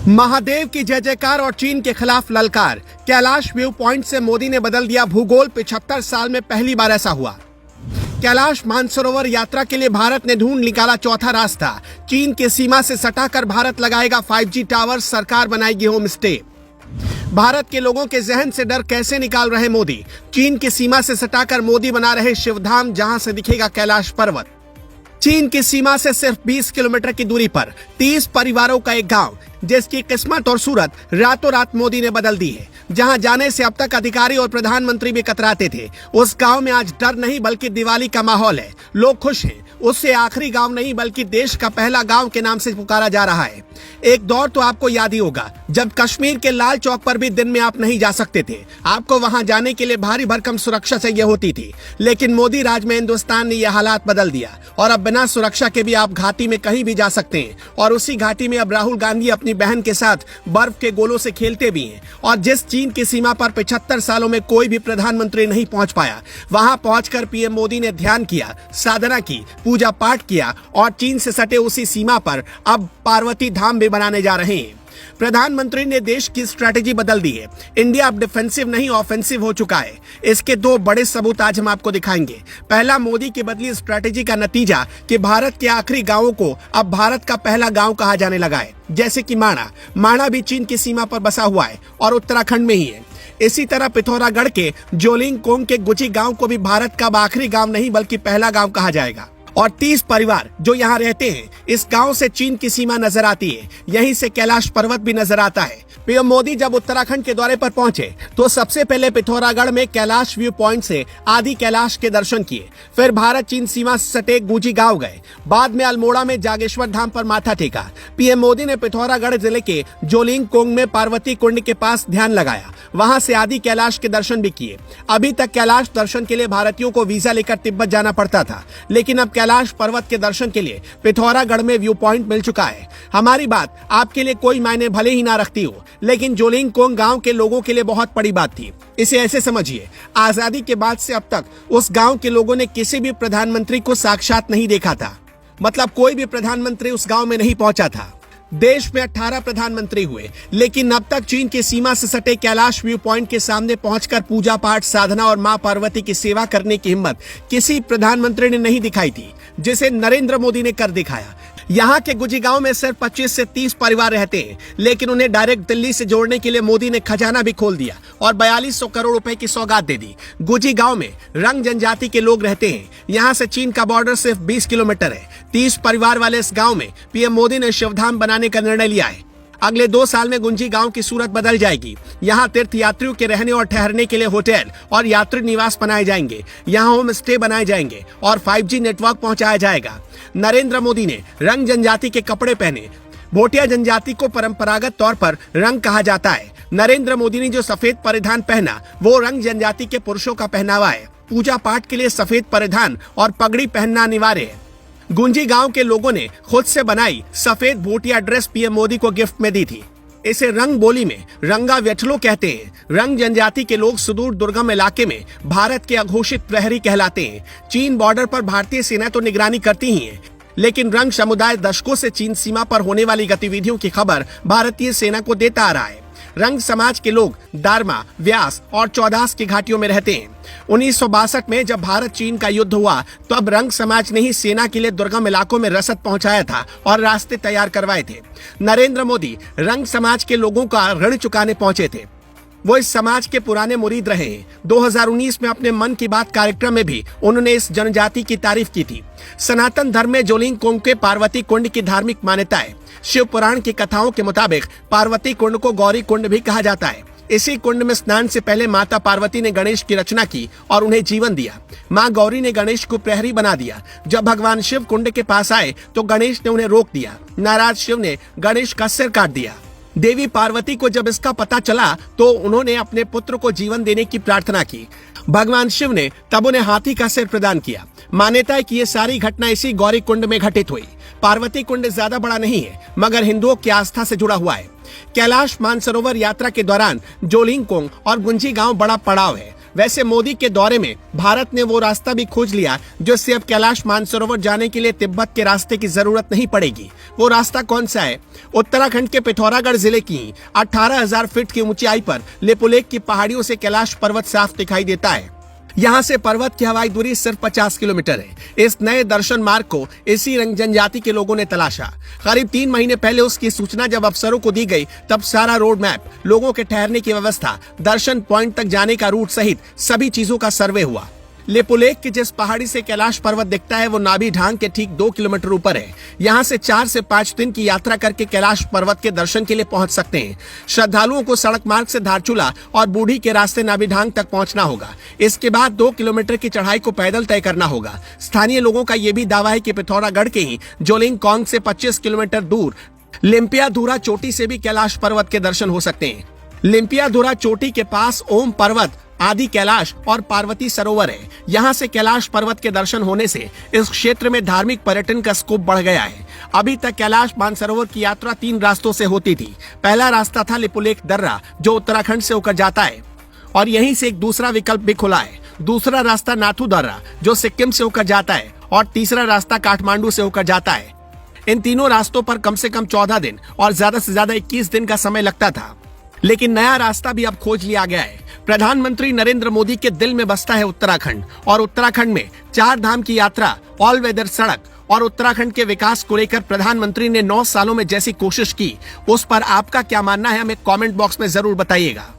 महादेव की जय जयकार और चीन के खिलाफ ललकार। कैलाश व्यू पॉइंट से मोदी ने बदल दिया भूगोल। 75 साल में पहली बार ऐसा हुआ। कैलाश मानसरोवर यात्रा के लिए भारत ने ढूंढ निकाला चौथा रास्ता। चीन की सीमा से सटाकर भारत लगाएगा 5G टावर, सरकार बनाएगी होम स्टे। भारत के लोगों के जहन से डर कैसे निकाल रहे मोदी। चीन की सीमा से सटाकर मोदी बना रहे शिवधाम, जहां से दिखेगा कैलाश पर्वत। चीन की सीमा से सिर्फ 20 किलोमीटर की दूरी पर 30 परिवारों का एक गांव, जिसकी किस्मत और सूरत रातों रात मोदी ने बदल दी है। जहां जाने से अब तक अधिकारी और प्रधानमंत्री भी कतराते थे, उस गांव में आज डर नहीं बल्कि दिवाली का माहौल है। लोग खुश हैं। उससे आखिरी गांव नहीं बल्कि देश का पहला गांव के नाम से पुकारा जा रहा है। एक दौर तो आपको याद ही होगा जब कश्मीर के लाल चौक पर भी दिन में आप नहीं जा सकते थे। आपको वहां जाने के लिए भारी भरकम सुरक्षा चाहिए होती थी, लेकिन मोदी राज में हिंदुस्तान ने यह हालात बदल दिया और अब बिना सुरक्षा के भी आप घाटी में कहीं भी जा सकते हैं। और उसी घाटी में अब राहुल गांधी अपनी बहन के साथ बर्फ के गोलों से खेलते भी हैं। और जिस चीन की सीमा पर 75 सालों में कोई भी प्रधानमंत्री नहीं पहुंच पाया, वहां पहुंचकर पीएम मोदी ने ध्यान किया, साधना की, पूजा पाठ किया और चीन से सटे उसी सीमा पर अब पार्वती धाम भी बनाने जा रहे हैं। प्रधानमंत्री ने देश की स्ट्रैटेजी बदल दी है। इंडिया अब डिफेंसिव नहीं ऑफेंसिव हो चुका है। इसके दो बड़े सबूत आज हम आपको दिखाएंगे। पहला, मोदी की बदली स्ट्रैटेजी का नतीजा कि भारत के आखिरी गांवों को अब भारत का पहला गांव कहा जाने लगा है, जैसे कि माणा भी चीन की सीमा पर बसा हुआ है और उत्तराखंड में ही है। इसी तरह पिथौरागढ़ के जोलिंगकोंग के गुची गांव को भी भारत का आखिरी गांव नहीं बल्कि पहला गांव कहा जाएगा। और 30 परिवार जो यहाँ रहते हैं, इस गांव से चीन की सीमा नजर आती है। यहीं से कैलाश पर्वत भी नजर आता है। पीएम मोदी जब उत्तराखंड के दौरे पर पहुंचे तो सबसे पहले पिथौरागढ़ में कैलाश व्यू पॉइंट से आदि कैलाश के दर्शन किए। फिर भारत चीन सीमा से सटे गुजी गांव गए। बाद में अल्मोड़ा में जागेश्वर धाम पर माथा टेका। पीएम मोदी ने पिथौरागढ़ जिले के जोलिंगकोंग में पार्वती कुंड के पास ध्यान लगाया। वहां से आदि कैलाश के दर्शन भी किए। अभी तक कैलाश दर्शन के लिए भारतीयों को वीजा लेकर तिब्बत जाना पड़ता था, लेकिन अब कैलाश पर्वत के दर्शन के लिए पिथौरागढ़ में व्यू पॉइंट मिल चुका है। हमारी बात आपके लिए कोई मायने भले ही ना रखती हो, लेकिन जोलिंगकोंग गांव के लोगों के लिए बहुत बड़ी बात थी। इसे ऐसे समझिए, आजादी के बाद से अब तक उस गांव के लोगों ने किसी भी प्रधानमंत्री को साक्षात नहीं देखा था। मतलब कोई भी प्रधानमंत्री उस गांव में नहीं पहुंचा था। देश में 18 प्रधानमंत्री हुए, लेकिन अब तक चीन की सीमा से सटे कैलाश व्यू पॉइंट के सामने पहुंचकर पूजा पाठ, साधना और मां पार्वती की सेवा करने की हिम्मत किसी प्रधानमंत्री ने नहीं दिखाई थी, जिसे नरेंद्र मोदी ने कर दिखाया। यहाँ के गुजी गांव में सिर्फ 25 से 30 परिवार रहते हैं, लेकिन उन्हें डायरेक्ट दिल्ली से जोड़ने के लिए मोदी ने खजाना भी खोल दिया और 4200 करोड़ रुपए की सौगात दे दी। गुजी गांव में रंग जनजाति के लोग रहते हैं। यहाँ से चीन का बॉर्डर सिर्फ 20 किलोमीटर है। 30 परिवार वाले इस गांव में पीएम मोदी ने शिवधाम बनाने का निर्णय लिया है। अगले 2 साल में गुंजी गांव की सूरत बदल जाएगी। यहाँ तीर्थ यात्रियों के रहने और ठहरने के लिए होटल और यात्री निवास बनाए जाएंगे। यहाँ होम स्टे बनाए जाएंगे और 5G नेटवर्क पहुंचाया जाएगा। नरेंद्र मोदी ने रंग जनजाति के कपड़े पहने। भोटिया जनजाति को परंपरागत तौर पर रंग कहा जाता है। नरेंद्र मोदी ने जो सफेद परिधान पहना वो रंग जनजाति के पुरुषों का पहनावा है। पूजा पाठ के लिए सफेद परिधान और पगड़ी पहनना अनिवार्य है। गुंजी गांव के लोगों ने खुद से बनाई सफेद भोटिया ड्रेस पीएम मोदी को गिफ्ट में दी थी। इसे रंग बोली में रंगा व्यठलो कहते हैं। रंग जनजाति के लोग सुदूर दुर्गम इलाके में भारत के अघोषित प्रहरी कहलाते हैं। चीन बॉर्डर पर भारतीय सेना तो निगरानी करती ही है, लेकिन रंग समुदाय दशकों से चीन सीमा पर होने वाली गतिविधियों की खबर भारतीय सेना को देता आ रहा है। रंग समाज के लोग दारमा, व्यास और चौदास की घाटियों में रहते हैं। 1962 में जब भारत चीन का युद्ध हुआ तो अब रंग समाज ने ही सेना के लिए दुर्गम इलाकों में रसद पहुंचाया था और रास्ते तैयार करवाए थे। नरेंद्र मोदी रंग समाज के लोगों का ऋण चुकाने पहुंचे थे। वो इस समाज के पुराने मुरीद रहे हैं। 2019 में अपने मन की बात कार्यक्रम में भी उन्होंने इस जनजाति की तारीफ की थी। सनातन धर्म में जोलिंगकोंग के पार्वती कुंड की धार्मिक मान्यता है। शिव पुराण की कथाओं के मुताबिक पार्वती कुंड को गौरी कुंड भी कहा जाता है। इसी कुंड में स्नान से पहले माता पार्वती ने गणेश की रचना की और उन्हें जीवन दिया। माँ गौरी ने गणेश को प्रहरी बना दिया। जब भगवान शिव कुंड के पास आए तो गणेश ने उन्हें रोक दिया। नाराज शिव ने गणेश का सिर काट दिया। देवी पार्वती को जब इसका पता चला तो उन्होंने अपने पुत्र को जीवन देने की प्रार्थना की। भगवान शिव ने तब उन्हें हाथी का सिर प्रदान किया। मान्यता है कि ये सारी घटना इसी गौरी कुंड में घटित हुई। पार्वती कुंड ज्यादा बड़ा नहीं है, मगर हिंदुओं की आस्था से जुड़ा हुआ है। कैलाश मानसरोवर यात्रा के दौरान जोलिंगकोंग और गुंजी गांव बड़ा पड़ाव है। वैसे मोदी के दौरे में भारत ने वो रास्ता भी खोज लिया जिससे अब कैलाश मानसरोवर जाने के लिए तिब्बत के रास्ते की जरूरत नहीं पड़ेगी। वो रास्ता कौन सा है? उत्तराखंड के पिथौरागढ़ जिले की 18,000 फीट की ऊंचाई पर लिपुलेख की पहाड़ियों से कैलाश पर्वत साफ दिखाई देता है। यहाँ से पर्वत की हवाई दूरी सिर्फ 50 किलोमीटर है। इस नए दर्शन मार्ग को इसी रंग जनजाति के लोगों ने तलाशा। करीब 3 महीने पहले उसकी सूचना जब अफसरों को दी गई तब सारा रोड मैप, लोगों के ठहरने की व्यवस्था, दर्शन पॉइंट तक जाने का रूट सहित सभी चीजों का सर्वे हुआ। लिपुलेख की जिस पहाड़ी से कैलाश पर्वत दिखता है वो नाभि ढांग के ठीक 2 किलोमीटर ऊपर है। यहाँ से 4 से 5 दिन की यात्रा करके कैलाश पर्वत के दर्शन के लिए पहुंच सकते हैं। श्रद्धालुओं को सड़क मार्ग से धारचूला और बूढ़ी के रास्ते नाभि ढांग तक पहुंचना होगा। इसके बाद 2 किलोमीटर की चढ़ाई को पैदल तय करना होगा। स्थानीय लोगों का ये भी दावा है कि पिथौरागढ़ के ही जोलिंग कॉन्ग से 25 किलोमीटर दूर लिम्पियाधुरा चोटी से भी कैलाश पर्वत के दर्शन हो सकते हैं। लिम्पियाधुरा चोटी के पास ओम पर्वत, आदि कैलाश और पार्वती सरोवर है। यहाँ से कैलाश पर्वत के दर्शन होने से इस क्षेत्र में धार्मिक पर्यटन का स्कोप बढ़ गया है। अभी तक कैलाश मानसरोवर की यात्रा 3 रास्तों से होती थी। पहला रास्ता था लिपुलेख दर्रा जो उत्तराखंड से होकर जाता है और यहीं से एक दूसरा विकल्प भी खुला है। दूसरा रास्ता नाथू दर्रा जो सिक्किम से होकर जाता है और तीसरा रास्ता काठमांडू से होकर जाता है। इन तीनों रास्तों पर कम से कम 14 दिन और ज्यादा से ज्यादा 21 दिन का समय लगता था, लेकिन नया रास्ता भी अब खोज लिया गया है। प्रधानमंत्री नरेंद्र मोदी के दिल में बसता है उत्तराखंड और उत्तराखंड में 4 धाम की यात्रा, ऑल वेदर सड़क और उत्तराखंड के विकास को लेकर प्रधानमंत्री ने 9 सालों में जैसी कोशिश की, उस पर आपका क्या मानना है हमें कमेंट बॉक्स में जरूर बताइएगा।